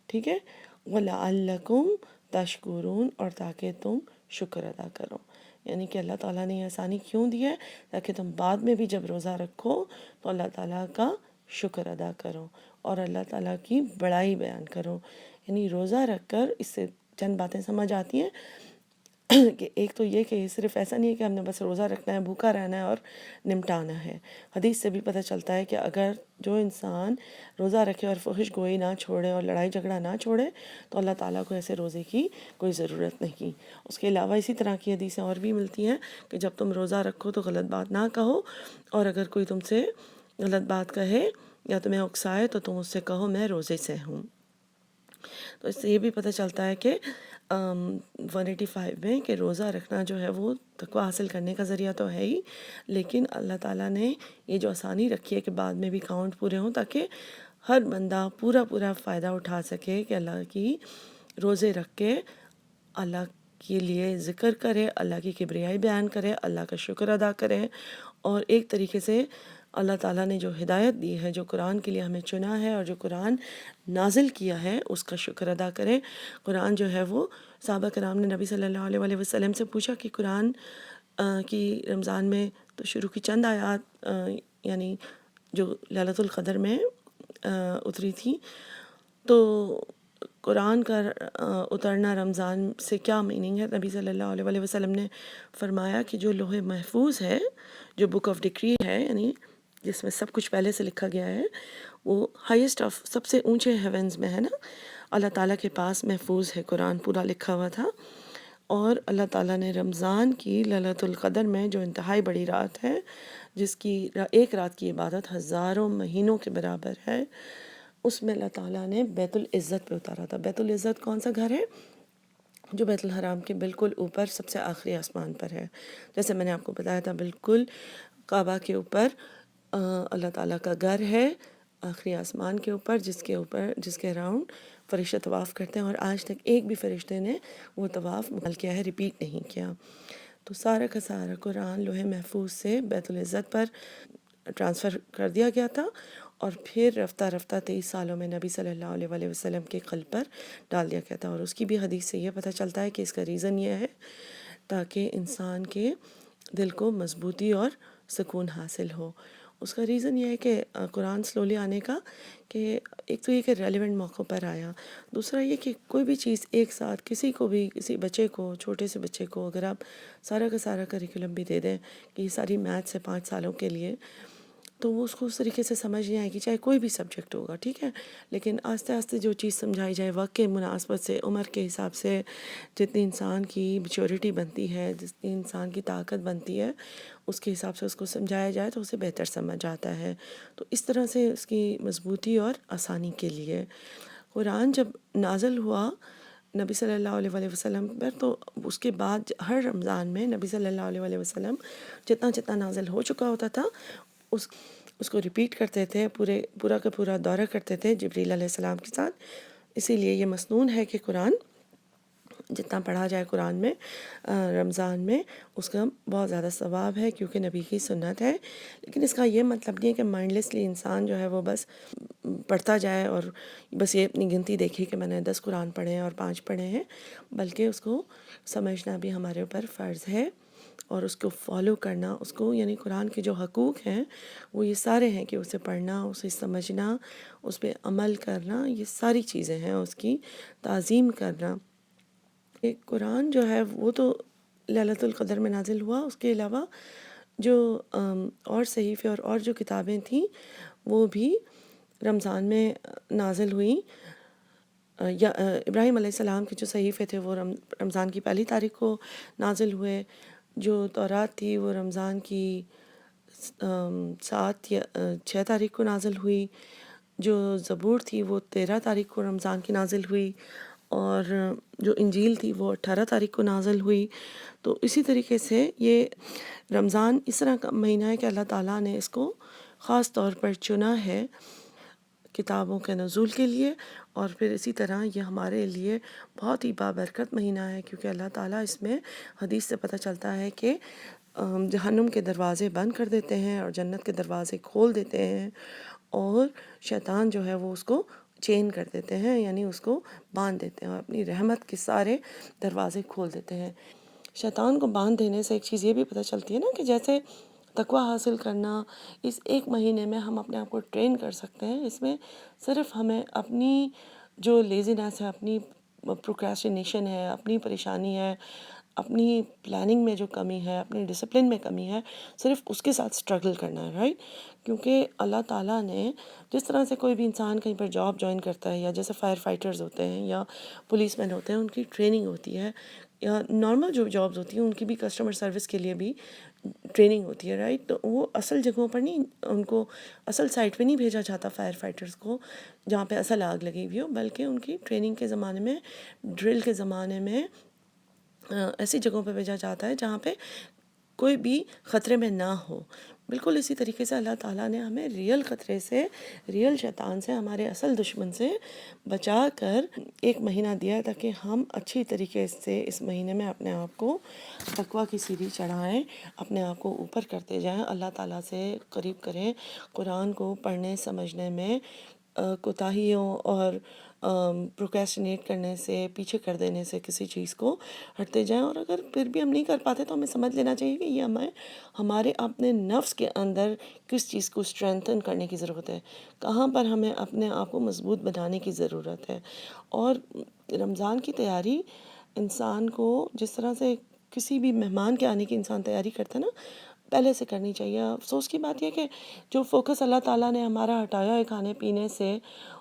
ٹھیک ہے، وَلَعَلَّكُمْ تَشْكُرُونَ، اور تاکہ تم شکر ادا کرو۔ یعنی کہ اللہ تعالیٰ نے یہ آسانی کیوں دی ہے؟ تاکہ تم بعد میں بھی جب روزہ رکھو تو اللہ تعالیٰ کا شکر ادا کرو اور اللہ تعالیٰ کی بڑائی بیان کرو۔ یعنی روزہ رکھ کر اس سے چند باتیں سمجھ آتی ہیں کہ ایک تو یہ کہ صرف ایسا نہیں ہے کہ ہم نے بس روزہ رکھنا ہے، بھوکا رہنا ہے اور نمٹانا ہے۔ حدیث سے بھی پتہ چلتا ہے کہ اگر جو انسان روزہ رکھے اور فحش گوئی نہ چھوڑے اور لڑائی جھگڑا نہ چھوڑے تو اللہ تعالیٰ کو ایسے روزے کی کوئی ضرورت نہیں۔ اس کے علاوہ اسی طرح کی حدیثیں اور بھی ملتی ہیں کہ جب تم روزہ رکھو تو غلط بات نہ کہو، اور اگر کوئی تم سے غلط بات کہے یا تمہیں اکسائے تو تم اس سے کہو میں روزے سے ہوں۔ تو اس سے یہ بھی پتہ چلتا ہے کہ 185 میں کہ روزہ رکھنا جو ہے وہ تقوی حاصل کرنے کا ذریعہ تو ہے ہی، لیکن اللہ تعالیٰ نے یہ جو آسانی رکھی ہے کہ بعد میں بھی کاؤنٹ پورے ہوں تاکہ ہر بندہ پورا فائدہ اٹھا سکے کہ اللہ کی روزے رکھ کے اللہ کے لیے ذکر کرے، اللہ کی کبریائی بیان کرے، اللہ کا شکر ادا کرے، اور ایک طریقے سے اللہ تعالیٰ نے جو ہدایت دی ہے، جو قرآن کے لیے ہمیں چنا ہے اور جو قرآن نازل کیا ہے اس کا شکر ادا کریں۔ قرآن جو ہے وہ صحابہ کرام نے نبی صلی اللہ علیہ وآلہ وسلم سے پوچھا کہ قرآن کی رمضان میں تو شروع کی چند آیات یعنی جو لیلۃ القدر میں اتری تھی، تو قرآن کا اترنا رمضان سے کیا میننگ ہے؟ نبی صلی اللہ علیہ وآلہ وسلم نے فرمایا کہ جو لوح محفوظ ہے، جو بک آف ڈکری ہے، یعنی جس میں سب کچھ پہلے سے لکھا گیا ہے، وہ ہائیسٹ آف، سب سے اونچے ہیونز میں ہے نا، اللہ تعالیٰ کے پاس محفوظ ہے، قرآن پورا لکھا ہوا تھا، اور اللہ تعالیٰ نے رمضان کی لیلۃ القدر میں جو انتہائی بڑی رات ہے، جس کی ایک رات کی عبادت ہزاروں مہینوں کے برابر ہے، اس میں اللہ تعالیٰ نے بیت العزت پہ اتارا تھا۔ بیت العزت کون سا گھر ہے؟ جو بیت الحرام کے بالکل اوپر سب سے آخری آسمان پر ہے. جیسے میں نے آپ کو بتایا تھا، بالکل کعبہ کے اوپر اللہ تعالیٰ کا گھر ہے، آخری آسمان کے اوپر، جس کے راؤنڈ فرشتے طواف کرتے ہیں، اور آج تک ایک بھی فرشتے نے وہ طواف مکمل کیا ہے، ریپیٹ نہیں کیا. تو سارا کا سارا قرآن لوح محفوظ سے بیت العزت پر ٹرانسفر کر دیا گیا تھا، اور پھر رفتہ رفتہ 23 سالوں میں نبی صلی اللہ علیہ وآلہ وسلم کے قلب پر ڈال دیا گیا تھا. اور اس کی بھی حدیث سے یہ پتہ چلتا ہے کہ اس کا ریزن یہ ہے تاکہ انسان کے دل کو مضبوطی اور سکون حاصل ہو. اس کا ریزن یہ ہے کہ قرآن سلولی آنے کا، کہ ایک تو یہ کہ ریلیونٹ موقع پر آیا، دوسرا یہ کہ کوئی بھی چیز ایک ساتھ کسی بچے کو، چھوٹے سے بچے کو اگر آپ سارا کا سارا کریکولم بھی دے دیں کہ یہ ساری میتھس ہے 5 سالوں کے لیے، تو وہ اس کو اس طریقے سے سمجھ نہیں آئے گی، چاہے کوئی بھی سبجیکٹ ہوگا، ٹھیک ہے. لیکن آہستہ آہستہ جو چیز سمجھائی جائے وقت کے مناسبت سے، عمر کے حساب سے، جتنی انسان کی میچورٹی بنتی ہے، جتنی انسان کی طاقت بنتی ہے، اس کے حساب سے اس کو سمجھایا جائے تو اسے بہتر سمجھ آتا ہے. تو اس طرح سے اس کی مضبوطی اور آسانی کے لیے قرآن جب نازل ہوا نبی صلی اللہ علیہ وآلہ وسلم پر، تو اس کے بعد ہر رمضان میں نبی صلی اللہ علیہ وآلہ وسلم جتنا نازل ہو چکا ہوتا تھا اس کو ریپیٹ کرتے تھے، پورا کا پورا دورہ کرتے تھے جبریل علیہ السلام کے ساتھ. اسی لیے یہ مسنون ہے کہ قرآن جتنا پڑھا جائے قرآن میں رمضان میں، اس کا بہت زیادہ ثواب ہے، کیونکہ نبی کی سنت ہے. لیکن اس کا یہ مطلب نہیں ہے کہ مائنڈلیسلی انسان جو ہے وہ بس پڑھتا جائے اور بس یہ اپنی گنتی دیکھے کہ میں نے 10 قرآن پڑھے ہیں اور 5 پڑھے ہیں، بلکہ اس کو سمجھنا بھی ہمارے اوپر فرض ہے، اور اس کو فالو کرنا، اس کو یعنی قرآن کے جو حقوق ہیں وہ یہ سارے ہیں کہ اسے پڑھنا، اسے سمجھنا، اس پہ عمل کرنا، یہ ساری چیزیں ہیں، اس کی تعظیم کرنا. قرآن جو ہے وہ تو للیلۃ القدر میں نازل ہوا، اس کے علاوہ جو اور صحیفے اور جو کتابیں تھیں وہ بھی رمضان میں نازل ہوئیں. یا ابراہیم علیہ السلام کے جو صحیفے تھے وہ رمضان کی 1 تاریخ کو نازل ہوئے. جو تورات تھی وہ رمضان کی 7 یا 6 تاریخ کو نازل ہوئی. جو زبور تھی وہ 13 تاریخ کو رمضان کی نازل ہوئی، اور جو انجیل تھی وہ 18 تاریخ کو نازل ہوئی. تو اسی طریقے سے یہ رمضان اس طرح کا مہینہ ہے کہ اللہ تعالیٰ نے اس کو خاص طور پر چنا ہے کتابوں کے نزول کے لیے، اور پھر اسی طرح یہ ہمارے لیے بہت ہی بابرکت مہینہ ہے، کیونکہ اللہ تعالیٰ اس میں حدیث سے پتہ چلتا ہے کہ جہنم کے دروازے بند کر دیتے ہیں اور جنت کے دروازے کھول دیتے ہیں، اور شیطان جو ہے وہ اس کو چین کر دیتے ہیں، یعنی اس کو باندھ دیتے ہیں اور اپنی رحمت کے سارے دروازے کھول دیتے ہیں. شیطان کو باندھ دینے سے ایک چیز یہ بھی پتہ چلتی ہے نا کہ جیسے تقویٰ حاصل کرنا، اس ایک مہینے میں ہم اپنے آپ کو ٹرین کر سکتے ہیں. اس میں صرف ہمیں اپنی جو لیزینس ہے، اپنی پروکریسٹینیشن ہے، اپنی پریشانی ہے، اپنی پلاننگ میں جو کمی ہے، اپنی ڈسپلن میں کمی ہے، صرف اس کے ساتھ سٹرگل کرنا ہے، رائٹ. کیونکہ اللہ تعالیٰ نے جس طرح سے کوئی بھی انسان کہیں پر جاب جوائن کرتا ہے، یا جیسے فائر فائٹرز ہوتے ہیں یا پولیس مین ہوتے ہیں، ان کی ٹریننگ ہوتی ہے، یا نارمل جو جابز ہوتی ہیں ان کی بھی کسٹمر سروس کے لیے بھی ٹریننگ ہوتی ہے، رائٹ. تو وہ اصل جگہوں پر نہیں، ان کو اصل سائٹ پہ نہیں بھیجا جاتا فائر فائٹرز کو جہاں پہ اصل آگ لگی ہوئی ہو، بلکہ ان کی ٹریننگ کے زمانے میں، ڈرل کے زمانے میں ایسی جگہوں پہ بھیجا جاتا ہے جہاں پہ کوئی بھی خطرے میں نہ ہو. بالکل اسی طریقے سے اللہ تعالیٰ نے ہمیں ریئل خطرے سے، ریئل شیطان سے، ہمارے اصل دشمن سے بچا کر ایک مہینہ دیا ہے تاکہ ہم اچھی طریقے سے اس مہینے میں اپنے آپ کو تقویٰ کی سیڑھی چڑھائیں، اپنے آپ کو اوپر کرتے جائیں، اللہ تعالیٰ سے قریب کریں، قرآن کو پڑھنے سمجھنے میں کوتاہیوں اور پروکریسٹینیٹ کرنے سے، پیچھے کر دینے سے کسی چیز کو ہٹتے جائیں. اور اگر پھر بھی ہم نہیں کر پاتے تو ہمیں سمجھ لینا چاہیے کہ یہ ہمارے اپنے نفس کے اندر کس چیز کو اسٹرینتھن کرنے کی ضرورت ہے، کہاں پر ہمیں اپنے آپ کو مضبوط بنانے کی ضرورت ہے. اور رمضان کی تیاری انسان کو جس طرح سے کسی بھی مہمان کے آنے کی انسان تیاری کرتا ہے نا، پہلے سے کرنی چاہیے. افسوس کی بات یہ کہ جو فوکس اللہ تعالیٰ نے ہمارا ہٹایا ہے کھانے پینے سے،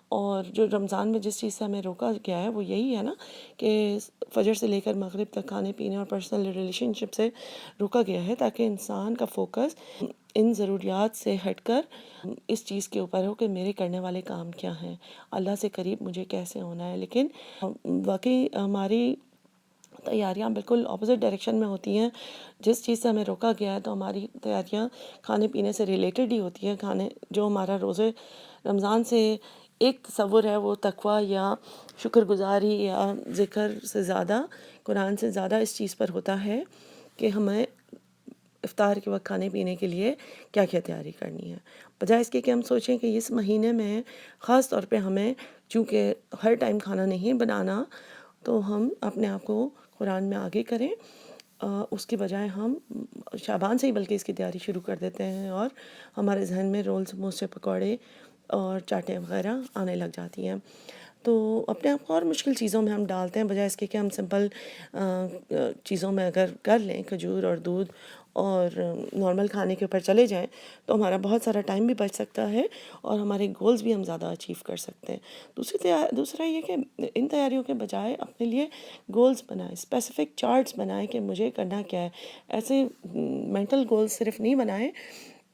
اور جو رمضان میں جس چیز سے ہمیں روکا گیا ہے وہ یہی ہے نا کہ فجر سے لے کر مغرب تک کھانے پینے اور پرسنل ریلیشن شپ سے روکا گیا ہے، تاکہ انسان کا فوکس ان ضروریات سے ہٹ کر اس چیز کے اوپر ہو کہ میرے کرنے والے کام کیا ہیں، اللہ سے قریب مجھے کیسے ہونا ہے. لیکن واقعی ہماری تیاریاں بالکل اپوزٹ ڈائریکشن میں ہوتی ہیں. جس چیز سے ہمیں روکا گیا ہے تو ہماری تیاریاں کھانے پینے سے ریلیٹڈ ہی ہوتی ہیں. جو ہمارا روزے رمضان سے ایک تصور ہے وہ تقویٰ یا شکر گزاری یا ذکر سے زیادہ، قرآن سے زیادہ اس چیز پر ہوتا ہے کہ ہمیں افطار کے وقت کھانے پینے کے لیے کیا کیا تیاری کرنی ہے، بجائے اس کے کہ ہم سوچیں کہ اس مہینے میں خاص طور پہ ہمیں چونکہ ہر ٹائم کھانا نہیں بنانا، تو ہم اپنے آپ کو قرآن میں آگے کریں. اس کے بجائے ہم شعبان سے ہی بلکہ اس کی تیاری شروع کر دیتے ہیں اور ہمارے ذہن میں رول سموسے پکوڑے اور چاٹیں وغیرہ آنے لگ جاتی ہیں. تو اپنے آپ کو اور مشکل چیزوں میں ہم ڈالتے ہیں بجائے اس کے کہ ہم سمپل چیزوں میں اگر کر لیں، کھجور اور دودھ اور نارمل کھانے کے اوپر چلے جائیں تو ہمارا بہت سارا ٹائم بھی بچ سکتا ہے اور ہمارے گولز بھی ہم زیادہ اچیو کر سکتے ہیں. دوسرا یہ کہ ان تیاریوں کے بجائے اپنے لیے گولز بنائیں، اسپیسیفک چارٹس بنائیں کہ مجھے کرنا کیا ہے. ایسے مینٹل گولز صرف نہیں بنائیں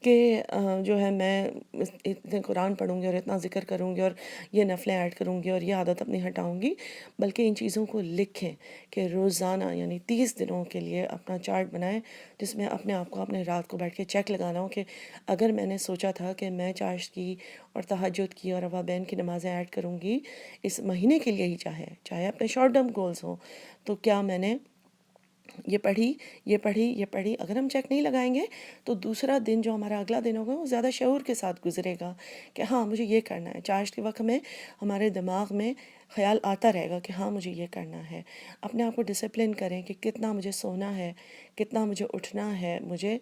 کہ جو ہے میں اتنے قرآن پڑھوں گی اور اتنا ذکر کروں گی اور یہ نفلیں ایڈ کروں گی اور یہ عادت اپنی ہٹاؤں گی، بلکہ ان چیزوں کو لکھیں کہ روزانہ یعنی 30 دنوں کے لیے اپنا چارٹ بنائیں جس میں اپنے آپ کو اپنے رات کو بیٹھ کے چیک لگانا ہو کہ اگر میں نے سوچا تھا کہ میں چاشت کی اور تہجد کی اور اوابین کی نمازیں ایڈ کروں گی اس مہینے کے لیے ہی، چاہے اپنے شارٹ ٹرم گولز ہوں، تو کیا میں نے یہ پڑھی. اگر ہم چیک نہیں لگائیں گے تو دوسرا دن جو ہمارا اگلا دن ہوگا وہ زیادہ شعور کے ساتھ گزرے گا کہ ہاں مجھے یہ کرنا ہے. چاشت کے وقت میں ہمارے دماغ میں خیال آتا رہے گا کہ ہاں مجھے یہ کرنا ہے. اپنے آپ کو ڈسپلن کریں کہ کتنا مجھے سونا ہے، کتنا مجھے اٹھنا ہے، مجھے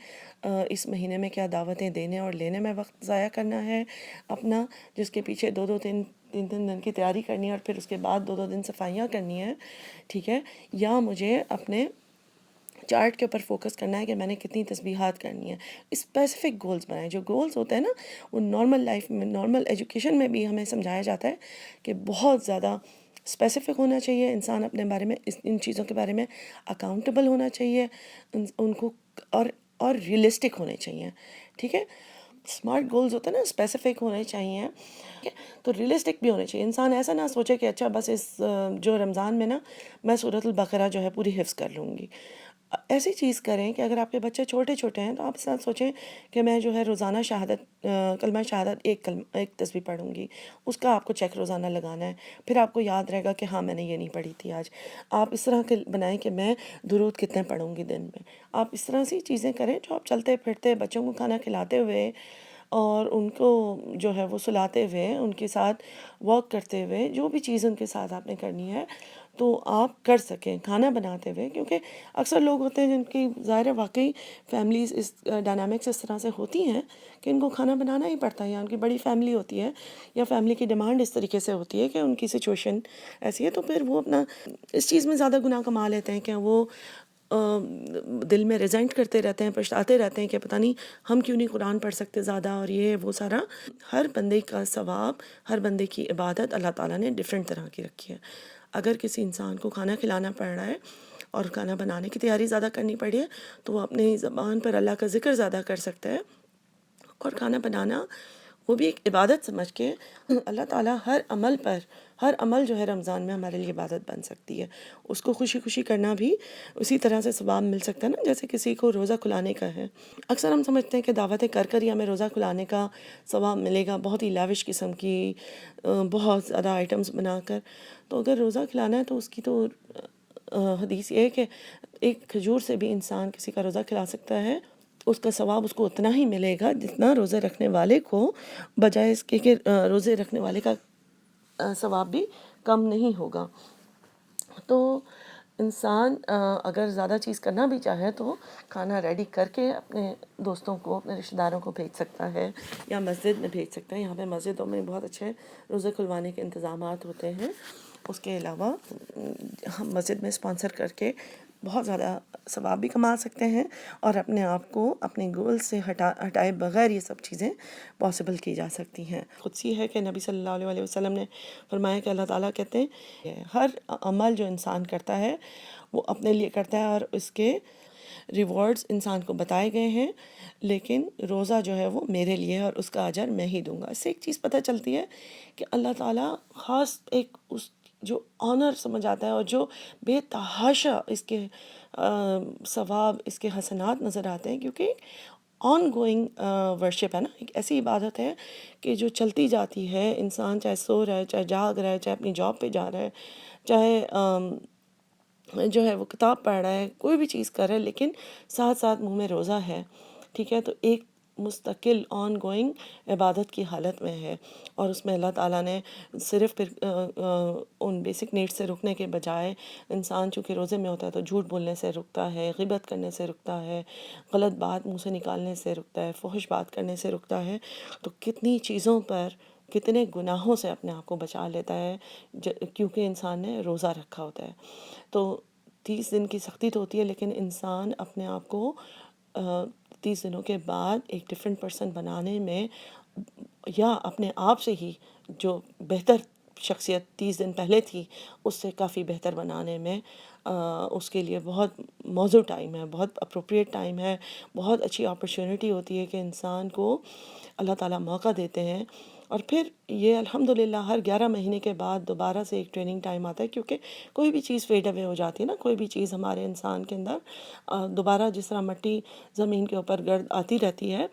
اس مہینے میں کیا دعوتیں دینے اور لینے میں وقت ضائع کرنا ہے اپنا، جس کے پیچھے تین دن کی تیاری کرنی ہے اور پھر اس کے بعد 2 دن صفائیاں کرنی ہیں، ٹھیک ہے. یا مجھے اپنے چارٹ کے اوپر فوکس کرنا ہے کہ میں نے کتنی تسبیحات کرنی ہے. اسپیسیفک گولز بنائیں. جو گولز ہوتے ہیں نا وہ نارمل لائف میں، نارمل ایجوکیشن میں بھی ہمیں سمجھایا جاتا ہے کہ بہت زیادہ اسپیسیفک ہونا چاہیے. انسان اپنے بارے میں ان چیزوں کے بارے میں اکاؤنٹیبل ہونا چاہیے، ان کو اور ریئلسٹک ہونے چاہیے، ٹھیک ہے. اسمارٹ گولز ہوتے ہیں نا، اسپیسیفک ہونے چاہیے تو ریئلسٹک بھی ہونے چاہیے. انسان ایسا نہ سوچے کہ اچھا بس اس جو رمضان میں نا میں سورۃ البقرہ جو ہے پوری حفظ کر لوں گی. ایسی چیز کریں کہ اگر آپ کے بچے چھوٹے ہیں تو آپ اس طرح سوچیں کہ میں جو ہے روزانہ کلمہ شہادت ایک تسبیح پڑھوں گی. اس کا آپ کو چیک روزانہ لگانا ہے، پھر آپ کو یاد رہے گا کہ ہاں میں نے یہ نہیں پڑھی تھی آج. آپ اس طرح کے بنائیں کہ میں درود کتنے پڑھوں گی دن میں. آپ اس طرح سی چیزیں کریں جو آپ چلتے پھرتے بچوں کو کھانا کھلاتے ہوئے اور ان کو جو ہے وہ سلاتے ہوئے، ان کے ساتھ واک کرتے ہوئے، جو بھی چیز ان کے ساتھ آپ نے کرنی ہے تو آپ کر سکیں کھانا بناتے ہوئے. کیونکہ اکثر لوگ ہوتے ہیں جن کی ظاہر ہے واقعی فیملیز اس ڈائنامکس اس طرح سے ہوتی ہیں کہ ان کو کھانا بنانا ہی پڑتا ہے، یا ان کی بڑی فیملی ہوتی ہے یا فیملی کی ڈیمانڈ اس طریقے سے ہوتی ہے کہ ان کی سچویشن ایسی ہے، تو پھر وہ اپنا اس چیز میں زیادہ گناہ کما لیتے ہیں کہ وہ دل میں ریزنٹ کرتے رہتے ہیں، پچھتاتے رہتے ہیں کہ پتہ نہیں ہم کیوں نہیں قرآن پڑھ سکتے زیادہ اور یہ وہ سارا. ہر بندے کا ثواب، ہر بندے کی عبادت اللہ تعالیٰ نے ڈیفرنٹ طرح کی رکھی ہے. اگر کسی انسان کو کھانا کھلانا پڑ رہا ہے اور کھانا بنانے کی تیاری زیادہ کرنی پڑی ہے تو وہ اپنی زبان پر اللہ کا ذکر زیادہ کر سکتا ہے. اور کھانا بنانا وہ بھی ایک عبادت سمجھ کے اللہ تعالیٰ ہر عمل جو ہے رمضان میں ہمارے لیے عبادت بن سکتی ہے. اس کو خوشی خوشی کرنا بھی اسی طرح سے ثواب مل سکتا ہے نا جیسے کسی کو روزہ کھلانے کا ہے. اکثر ہم سمجھتے ہیں کہ دعوتیں کر ہی ہمیں روزہ کھلانے کا ثواب ملے گا، بہت ہی لیوش قسم کی بہت زیادہ آئٹمس بنا کر. تو اگر روزہ کھلانا ہے تو اس کی تو حدیث یہ ہے کہ ایک کھجور سے بھی انسان کسی کا روزہ کھلا سکتا ہے، اس کا ثواب اس کو اتنا ہی ملے گا جتنا روزے رکھنے والے کو، بجائے اس کے کہ روزے رکھنے والے کا ثواب بھی کم نہیں ہوگا. تو انسان اگر زیادہ چیز کرنا بھی چاہے تو کھانا ریڈی کر کے اپنے دوستوں کو، اپنے رشتہ داروں کو بھیج سکتا ہے یا مسجد میں بھیج سکتا ہے. یہاں پہ مسجدوں میں بہت اچھے روزے کھلوانے کے انتظامات ہوتے ہیں. اس کے علاوہ ہم مسجد میں اسپانسر کر کے بہت زیادہ ثواب بھی کما سکتے ہیں اور اپنے آپ کو اپنے گول سے ہٹائے بغیر یہ سب چیزیں پاسبل کی جا سکتی ہیں. قدسی ہے کہ نبی صلی اللہ علیہ وسلم نے فرمایا کہ اللہ تعالیٰ کہتے ہیں ہر عمل جو انسان کرتا ہے وہ اپنے لیے کرتا ہے اور اس کے ریوارڈز انسان کو بتائے گئے ہیں، لیکن روزہ جو ہے وہ میرے لیے ہے اور اس کا اجر میں ہی دوں گا. اس سے ایک چیز پتہ چلتی ہے کہ اللہ تعالیٰ خاص ایک اس جو آنر سمجھ آتا ہے اور جو بے تحاشا اس کے ثواب، اس کے حسنات نظر آتے ہیں، کیونکہ آن گوئنگ ورشپ ہے نا، ایک ایسی عبادت ہے کہ جو چلتی جاتی ہے. انسان چاہے سو رہا ہے، چاہے جاگ رہا ہے، چاہے اپنی جاب پہ جا رہا ہے، چاہے جو ہے وہ کتاب پڑھ رہا ہے، کوئی بھی چیز کر رہا ہے، لیکن ساتھ ساتھ منہ میں روزہ ہے. ٹھیک ہے، تو ایک مستقل آن گوئنگ عبادت کی حالت میں ہے. اور اس میں اللہ تعالیٰ نے صرف پھر ان بیسک نیڈس سے رکنے کے بجائے، انسان چونکہ روزے میں ہوتا ہے تو جھوٹ بولنے سے رکتا ہے، غیبت کرنے سے رکتا ہے، غلط بات منہ سے نکالنے سے رکتا ہے، فحش بات کرنے سے رکتا ہے. تو کتنی چیزوں پر، کتنے گناہوں سے اپنے آپ کو بچا لیتا ہے کیونکہ انسان نے روزہ رکھا ہوتا ہے. تو 30 دن کی سختی تو ہوتی ہے، لیکن انسان اپنے آپ کو 30 دنوں کے بعد ایک ڈفرینٹ پرسن بنانے میں، یا اپنے آپ سے ہی جو بہتر شخصیت 30 دن پہلے تھی اس سے کافی بہتر بنانے میں، اس کے لیے بہت موزوں ٹائم ہے، بہت اپروپریٹ ٹائم ہے، بہت اچھی اپرچونٹی ہوتی ہے کہ انسان کو اللہ تعالیٰ موقع دیتے ہیں. اور پھر یہ الحمدللہ ہر 11 مہینے کے بعد دوبارہ سے ایک ٹریننگ ٹائم آتا ہے، کیونکہ کوئی بھی چیز فیڈ اوے ہو جاتی ہے نا، کوئی بھی چیز ہمارے انسان کے اندر دوبارہ، جس طرح مٹی زمین کے اوپر گرد آتی رہتی ہے،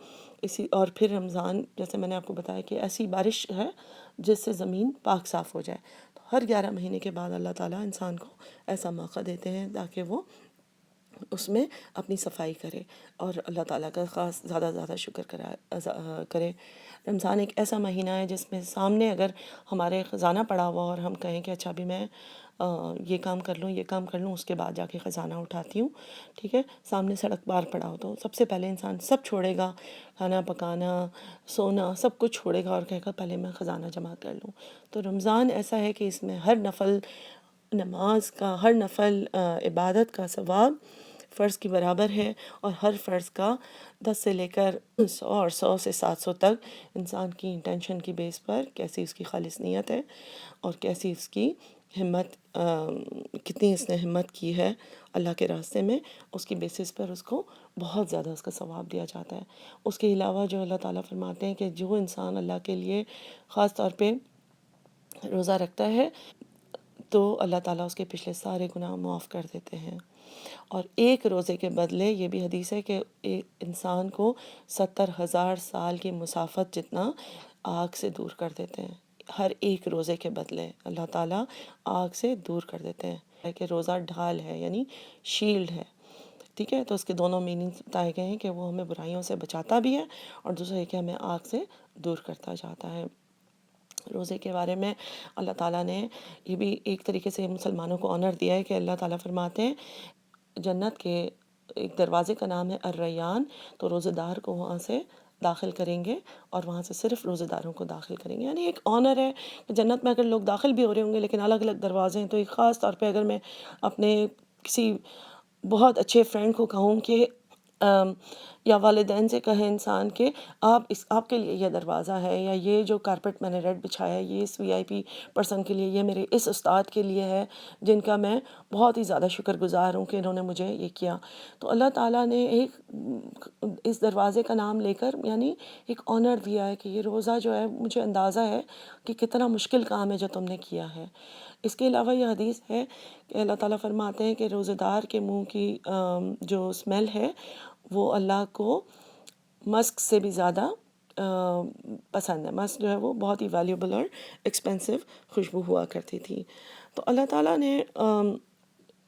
اور پھر رمضان جیسے میں نے آپ کو بتایا کہ ایسی بارش ہے جس سے زمین پاک صاف ہو جائے. تو ہر 11 مہینے کے بعد اللہ تعالیٰ انسان کو ایسا موقع دیتے ہیں تاکہ وہ اس میں اپنی صفائی کرے اور اللہ تعالیٰ کا خاص زیادہ زیادہ شکر کرے. رمضان ایک ایسا مہینہ ہے جس میں سامنے اگر ہمارے خزانہ پڑا ہوا اور ہم کہیں کہ اچھا ابھی میں یہ کام کر لوں، یہ کام کر لوں، اس کے بعد جا کے خزانہ اٹھاتی ہوں. ٹھیک ہے، سامنے سڑک پار پڑا ہو تو سب سے پہلے انسان سب چھوڑے گا، کھانا پکانا، سونا، سب کچھ چھوڑے گا اور کہے گا پہلے میں خزانہ جمع کر لوں. تو رمضان ایسا ہے کہ اس میں ہر نفل نماز کا، ہر نفل عبادت کا ثواب فرض کی برابر ہے، اور ہر فرض کا 10 سے لے کر 100 اور 100 سے 700 تک انسان کی انٹینشن کی بیس پر کیسی اس کی خالص نیت ہے اور کیسی اس کی ہمت، کتنی اس نے ہمت کی ہے اللہ کے راستے میں، اس کی بیسس پر اس کو بہت زیادہ اس کا ثواب دیا جاتا ہے. اس کے علاوہ جو اللہ تعالیٰ فرماتے ہیں کہ جو انسان اللہ کے لیے خاص طور پہ روزہ رکھتا ہے تو اللہ تعالیٰ اس کے پچھلے سارے گناہ معاف کر دیتے ہیں. اور ایک روزے کے بدلے، یہ بھی حدیث ہے کہ ایک انسان کو 70,000 سال کی مسافت جتنا آگ سے دور کر دیتے ہیں. ہر ایک روزے کے بدلے اللہ تعالیٰ آگ سے دور کر دیتے ہیں. کہ روزہ ڈھال ہے، یعنی شیلڈ ہے. ٹھیک ہے، تو اس کے دونوں میننگز بتائے گئے ہیں کہ وہ ہمیں برائیوں سے بچاتا بھی ہے، اور دوسرا ہے کہ ہمیں آگ سے دور کرتا جاتا ہے. روزے کے بارے میں اللہ تعالیٰ نے یہ بھی ایک طریقے سے مسلمانوں کو آنر دیا ہے کہ اللہ تعالیٰ فرماتے ہیں جنت کے ایک دروازے کا نام ہے الریان، تو روزہ دار کو وہاں سے داخل کریں گے، اور وہاں سے صرف روزہ داروں کو داخل کریں گے. یعنی ایک آنر ہے کہ جنت میں اگر لوگ داخل بھی ہو رہے ہوں گے لیکن الگ الگ دروازے ہیں. تو ایک خاص طور پہ اگر میں اپنے کسی بہت اچھے فرینڈ کو کہوں کہ یا والدین سے کہے انسان کہ آپ کے لیے یہ دروازہ ہے، یا یہ جو کارپٹ میں نے ریڈ بچھایا ہے یہ اس VIP پرسن کے لیے، یہ میرے اس استاد کے لیے ہے جن کا میں بہت ہی زیادہ شکر گزار ہوں کہ انہوں نے مجھے یہ کیا. تو اللہ تعالیٰ نے ایک اس دروازے کا نام لے کر یعنی ایک آنر دیا ہے کہ یہ روزہ جو ہے مجھے اندازہ ہے کہ کتنا مشکل کام ہے جو تم نے کیا ہے. اس کے علاوہ یہ حدیث ہے کہ اللہ تعالیٰ فرماتے ہیں کہ روزہ دار کے منہ کی جو اسمیل ہے وہ اللہ کو مسک سے بھی زیادہ پسند ہے. مسک جو ہے وہ بہت ہی ویلیوبل اور ایکسپینسو خوشبو ہوا کرتی تھی. تو اللہ تعالیٰ نے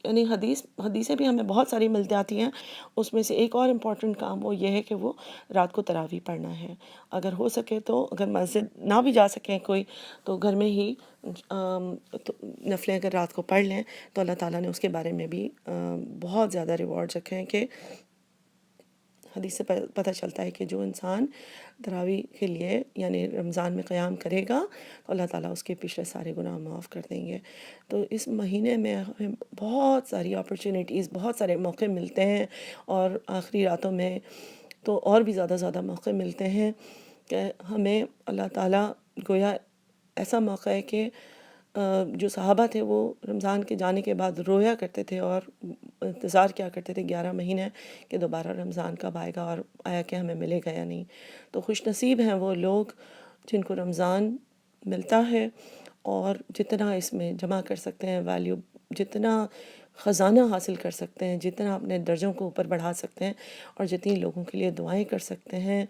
یعنی حدیثیں بھی ہمیں بہت ساری مل جاتی ہیں. اس میں سے ایک اور امپورٹنٹ کام وہ یہ ہے کہ وہ رات کو تراویح پڑھنا ہے. اگر ہو سکے تو، اگر مسجد نہ بھی جا سکیں کوئی، تو گھر میں ہی نفلیں اگر رات کو پڑھ لیں تو اللہ تعالیٰ نے اس کے بارے میں بھی بہت زیادہ ریوارڈ رکھے ہیں. کہ حدیث سے پتہ چلتا ہے کہ جو انسان تراویح کے لیے یعنی رمضان میں قیام کرے گا تو اللہ تعالیٰ اس کے پچھلے سارے گناہ معاف کر دیں گے. تو اس مہینے میں ہمیں بہت ساری اپرچونیٹیز، بہت سارے موقع ملتے ہیں، اور آخری راتوں میں تو اور بھی زیادہ موقع ملتے ہیں کہ ہمیں اللہ تعالیٰ گویا ایسا موقع ہے کہ جو صحابہ تھے وہ رمضان کے جانے کے بعد رویا کرتے تھے اور انتظار کیا کرتے تھے 11 مہینے کہ دوبارہ رمضان کب آئے گا اور آیا کہ ہمیں ملے گا یا نہیں. تو خوش نصیب ہیں وہ لوگ جن کو رمضان ملتا ہے اور جتنا اس میں جمع کر سکتے ہیں ویلیو، جتنا خزانہ حاصل کر سکتے ہیں، جتنا اپنے درجوں کو اوپر بڑھا سکتے ہیں، اور جتنی لوگوں کے لیے دعائیں کر سکتے ہیں.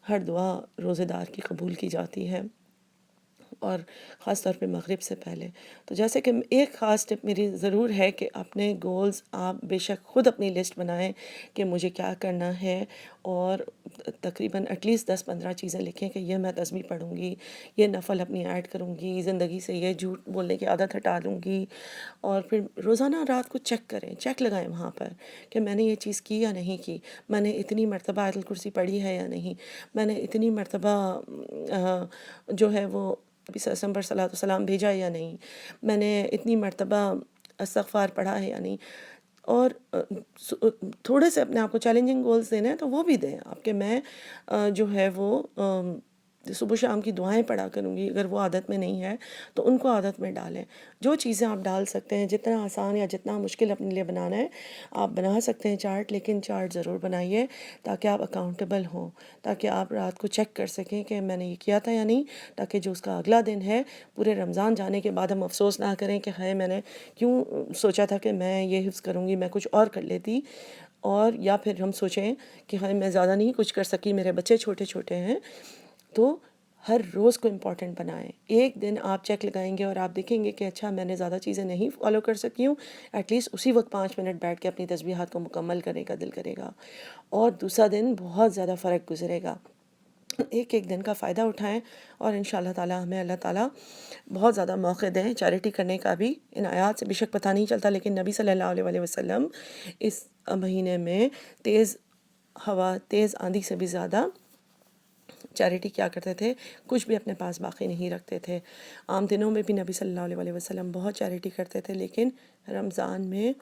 ہر دعا روزے دار کی قبول کی جاتی ہے، اور خاص طور پہ مغرب سے پہلے. تو جیسے کہ ایک خاص ٹپ میری ضرور ہے کہ اپنے گولز آپ بے شک خود اپنی لسٹ بنائیں کہ مجھے کیا کرنا ہے، اور تقریباً ایٹ لیسٹ 10-15 چیزیں لکھیں کہ یہ میں تسبیح پڑھوں گی، یہ نفل اپنی ایڈ کروں گی، زندگی سے یہ جھوٹ بولنے کی عادت ہٹا لوں گی. اور پھر روزانہ رات کو چیک کریں، چیک لگائیں وہاں پر کہ میں نے یہ چیز کی یا نہیں کی، میں نے اتنی مرتبہ آیت الکرسی پڑھی ہے یا نہیں، میں نے اتنی مرتبہ جو ہے وہ نبی صلی اللہ علیہ وسلم پر صلاۃ والسلام بھیجا ہے یا نہیں، میں نے اتنی مرتبہ استغفار پڑھا ہے یا نہیں. اور تھوڑے سے اپنے آپ کو چیلنجنگ گولز دینے ہیں تو وہ بھی دیں آپ، کہ میں جو ہے وہ صبح شام کی دعائیں پڑھا کروں گی. اگر وہ عادت میں نہیں ہے تو ان کو عادت میں ڈالیں. جو چیزیں آپ ڈال سکتے ہیں، جتنا آسان یا جتنا مشکل اپنے لیے بنانا ہے آپ بنا سکتے ہیں چارٹ، لیکن چارٹ ضرور بنائیے تاکہ آپ اکاؤنٹیبل ہوں، تاکہ آپ رات کو چیک کر سکیں کہ میں نے یہ کیا تھا یا نہیں، تاکہ جو اس کا اگلا دن ہے پورے رمضان جانے کے بعد ہم افسوس نہ کریں کہ ہائے میں نے کیوں سوچا تھا کہ میں یہ حفظ کروں گی، میں کچھ اور کر لیتی. اور یا پھر ہم سوچیں کہ ہائے میں زیادہ نہیں کچھ کر سکی، میرے بچے چھوٹے چھوٹے ہیں. تو ہر روز کو امپورٹنٹ بنائیں. ایک دن آپ چیک لگائیں گے اور آپ دیکھیں گے کہ اچھا میں نے زیادہ چیزیں نہیں فالو کر سکی ہوں، ایٹ لیسٹ اسی وقت 5 منٹ بیٹھ کے اپنی تسبیحات کو مکمل کرنے کا دل کرے گا، اور دوسرا دن بہت زیادہ فرق گزرے گا. ایک ایک دن کا فائدہ اٹھائیں، اور انشاءاللہ تعالی ہمیں اللہ تعالیٰ بہت زیادہ موقع دیں چیریٹی کرنے کا بھی. ان آیات سے بے شک پتہ نہیں چلتا، لیکن نبی صلی اللہ علیہ وسلم اس مہینے میں تیز ہوا، تیز آندھی سے بھی زیادہ چیریٹی کیا کرتے تھے، کچھ بھی اپنے پاس باقی نہیں رکھتے تھے. عام دنوں میں بھی نبی صلی اللہ علیہ وسلم بہت چیریٹی کرتے تھے، لیکن رمضان میں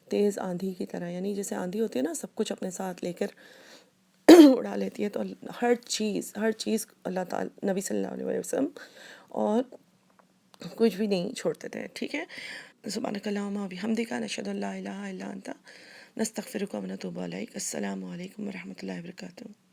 تیز آندھی کی طرح، یعنی جیسے آندھی ہوتی ہے نا سب کچھ اپنے ساتھ لے کر اڑا لیتی ہے، تو ہر چیز اللہ تعالی نبی صلی اللہ علیہ وسلم اور کچھ بھی نہیں چھوڑتے تھے. ٹھیک ہے. سبحانک اللہم و بحمدک، نشہد ان لا الہ الا انت، نستغفرک و نتوب الیک. السلام علیکم ورحمۃ اللہ وبرکاتہ.